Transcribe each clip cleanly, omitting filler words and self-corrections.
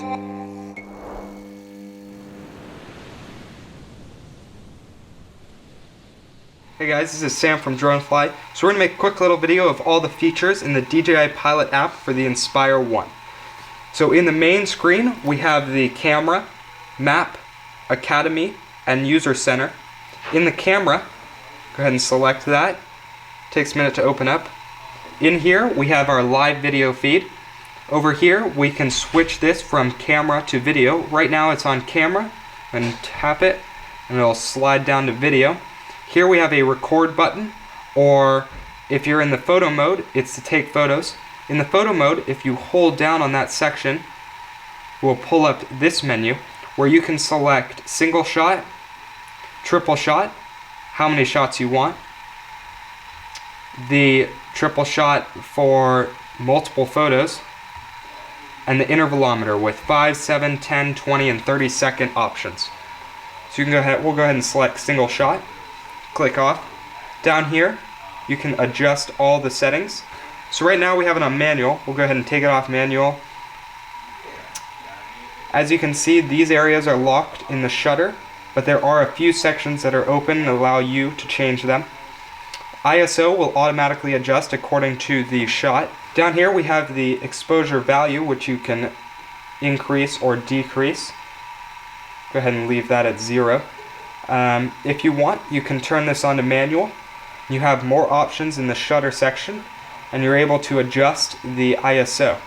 Hey guys, this is Sam from DroneFly. So we're going to make a quick little video of all the features in the DJI Pilot app for the Inspire 1. So in the main screen, we have the camera, map, academy, and user center. In the camera, go ahead and select that. Takes a minute to open up. In here, we have our live video feed. Over here, we can switch this from camera to video. Right now it's on camera, and tap it, and it'll slide down to video. Here we have a record button, or if you're in the photo mode, it's to take photos. In the photo mode, if you hold down on that section, we'll pull up this menu where you can select single shot, triple shot, how many shots you want, the triple shot for multiple photos, and the intervalometer with 5, 7, 10, 20, and 30 second options. So you can we'll go ahead and select single shot. Click off. Down here, you can adjust all the settings. So right now we have it on manual. We'll go ahead and take it off manual. As you can see, these areas are locked in the shutter, but there are a few sections that are open and allow you to change them. ISO will automatically adjust according to the shot. Down here we have the exposure value, which you can increase or decrease. Go ahead and leave that at 0. If you want, you can turn this on to manual. You have more options in the shutter section, and you're able to adjust the ISO.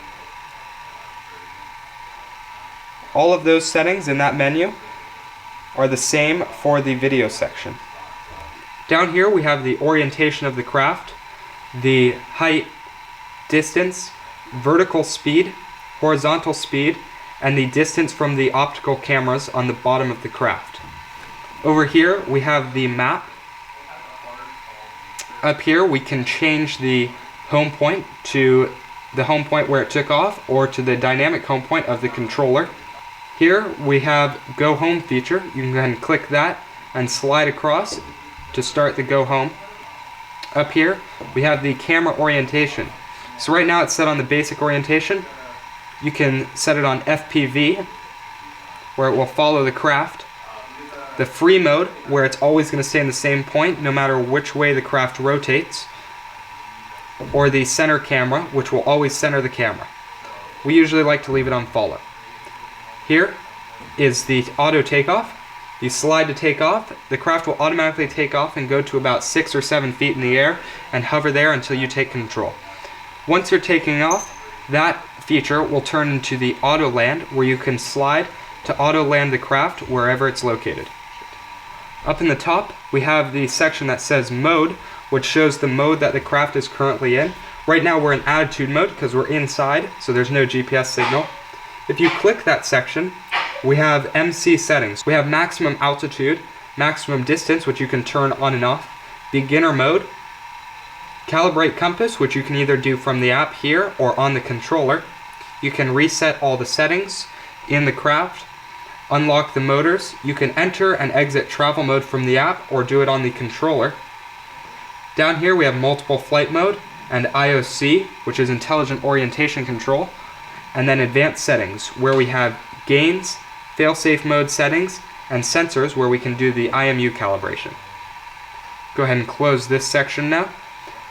All of those settings in that menu are the same for the video section. Down here we have the orientation of the craft, the height, distance, vertical speed, horizontal speed, and the distance from the optical cameras on the bottom of the craft. Over here we have the map. Up here we can change the home point to the home point where it took off, or to the dynamic home point of the controller. Here we have Go Home feature. You can go ahead and click that and slide across to start the Go Home. Up here we have the camera orientation. So right now it's set on the basic orientation. You can set it on FPV, where it will follow the craft. The free mode, where it's always going to stay in the same point no matter which way the craft rotates. Or the center camera, which will always center the camera. We usually like to leave it on follow. Here is the auto takeoff. You slide to take off. The craft will automatically take off and go to about 6 or 7 feet in the air and hover there until you take control. Once you're taking off, that feature will turn into the auto land, where you can slide to auto land the craft wherever it's located. Up in the top, we have the section that says mode, which shows the mode that the craft is currently in. Right now we're in attitude mode because we're inside, so there's no GPS signal. If you click that section, we have MC settings. We have maximum altitude, maximum distance, which you can turn on and off, beginner mode, calibrate compass, which you can either do from the app here or on the controller. You can reset all the settings in the craft, unlock the motors. You can enter and exit travel mode from the app or do it on the controller. Down here we have multiple flight mode and IOC, which is intelligent orientation control, and then advanced settings, where we have gains, failsafe mode settings, and sensors, where we can do the IMU calibration. Go ahead and close this section now.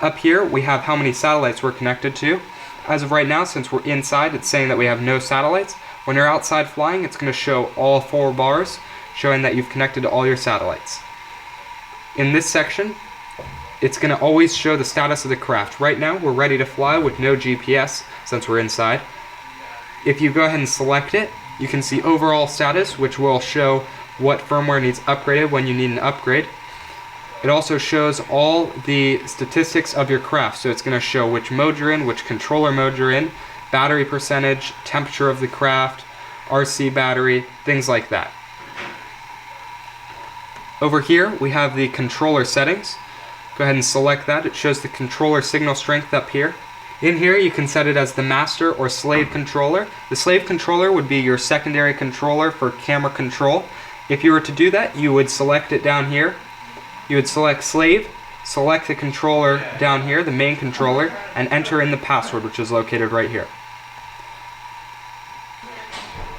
Up here we have how many satellites we're connected to. As of right now, since we're inside, it's saying that we have no satellites. When you're outside flying, it's going to show all 4 bars, showing that you've connected to all your satellites. In this section, it's going to always show the status of the craft. Right now, we're ready to fly with no GPS, since we're inside. If you go ahead and select it, you can see overall status, which will show what firmware needs upgraded when you need an upgrade. It also shows all the statistics of your craft, so it's going to show which mode you're in, which controller mode you're in, battery percentage, temperature of the craft, RC battery, things like that. Over here we have the controller settings. Go ahead and select that. It shows the controller signal strength up here. In here you can set it as the master or slave controller. The slave controller would be your secondary controller for camera control. If you were to do that, you would select it down here. You would select slave, select the controller down here, the main controller, and enter in the password, which is located right here.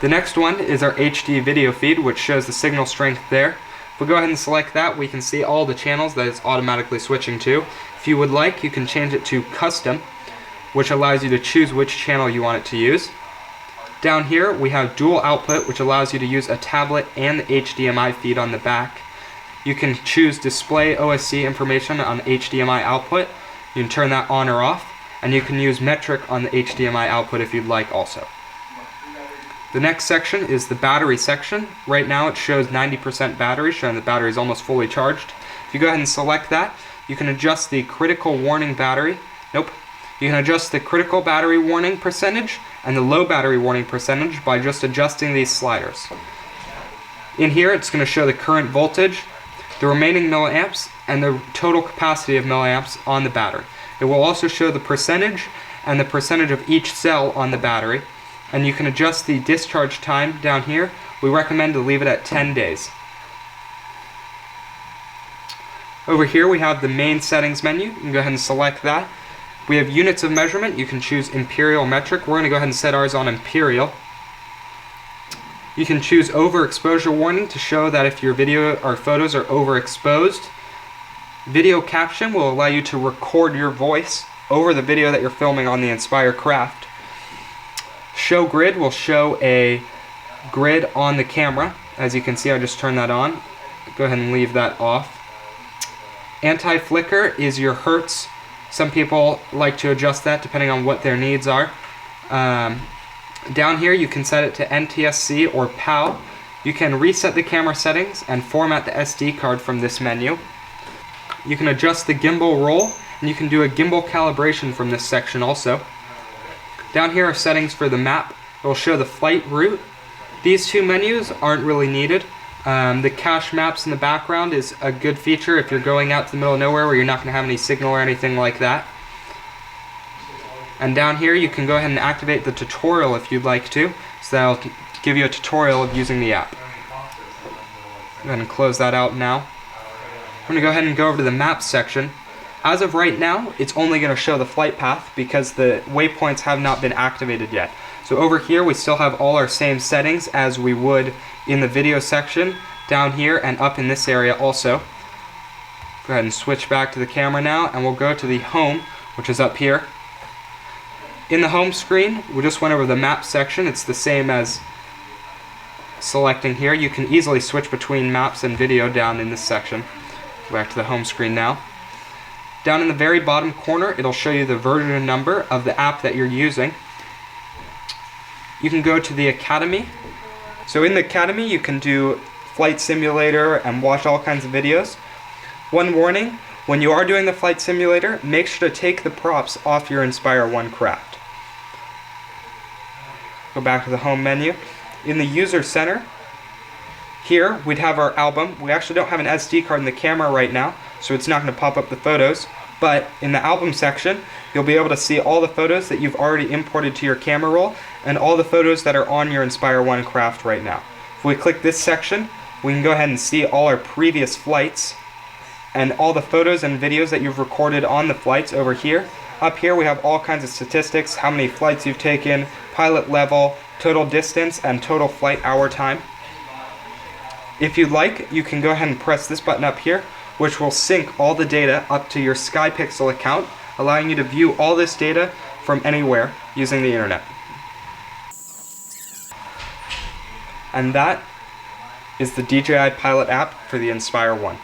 The next one is our HD video feed, which shows the signal strength there. If we go ahead and select that, we can see all the channels that it's automatically switching to. If you would like, you can change it to custom, which allows you to choose which channel you want it to use. Down here, we have dual output, which allows you to use a tablet and the HDMI feed on the back. You can choose display OSC information on HDMI output. You can turn that on or off, and you can use metric on the HDMI output if you'd like also. The next section is the battery section. Right now it shows 90% battery, showing the battery is almost fully charged. If you go ahead and select that, you can adjust the critical warning battery. You can adjust the critical battery warning percentage and the low battery warning percentage by just adjusting these sliders. In here it's going to show the current voltage, the remaining milliamps, and the total capacity of milliamps on the battery. It will also show the percentage and the percentage of each cell on the battery. And you can adjust the discharge time down here. We recommend to leave it at 10 days. Over here we have the main settings menu. You can go ahead and select that. We have units of measurement. You can choose imperial metric. We're going to go ahead and set ours on imperial. You can choose overexposure warning to show that if your video or photos are overexposed. Video caption will allow you to record your voice over the video that you're filming on the Inspire craft. Show grid will show a grid on the camera. As you can see, I just turned that on. Go ahead and leave that off. Anti-flicker is your hertz. Some people like to adjust that depending on what their needs are. Down here you can set it to NTSC or PAL. You can reset the camera settings and format the SD card from this menu. You can adjust the gimbal roll, and you can do a gimbal calibration from this section also. Down here are settings for the map. It will show the flight route. These two menus aren't really needed. The cache maps in the background is a good feature if you're going out to the middle of nowhere where you're not going to have any signal or anything like that. And down here you can go ahead and activate the tutorial if you'd like to. So that'll give you a tutorial of using the app. Go ahead and close that out now. I'm going to go ahead and go over to the maps section. As of right now, it's only going to show the flight path because the waypoints have not been activated yet. So over here we still have all our same settings as we would in the video section, down here and up in this area also. Go ahead and switch back to the camera now, and we'll go to the home, which is up here. In the home screen, we just went over the map section. It's the same as selecting here. You can easily switch between maps and video down in this section. Go back to the home screen now. Down in the very bottom corner, it'll show you the version number of the app that you're using. You can go to the Academy. So in the Academy, you can do flight simulator and watch all kinds of videos. One warning, when you are doing the flight simulator, make sure to take the props off your Inspire 1 craft. Go back to the home menu. In the user center, here we'd have our album. We actually don't have an SD card in the camera right now, so it's not going to pop up the photos. But in the album section, you'll be able to see all the photos that you've already imported to your camera roll and all the photos that are on your Inspire 1 craft right now. If we click this section, we can go ahead and see all our previous flights and all the photos and videos that you've recorded on the flights over here. Up here we have all kinds of statistics, how many flights you've taken, pilot level, total distance, and total flight hour time. If you'd like, you can go ahead and press this button up here, which will sync all the data up to your SkyPixel account, allowing you to view all this data from anywhere using the internet. And that is the DJI Pilot app for the Inspire 1.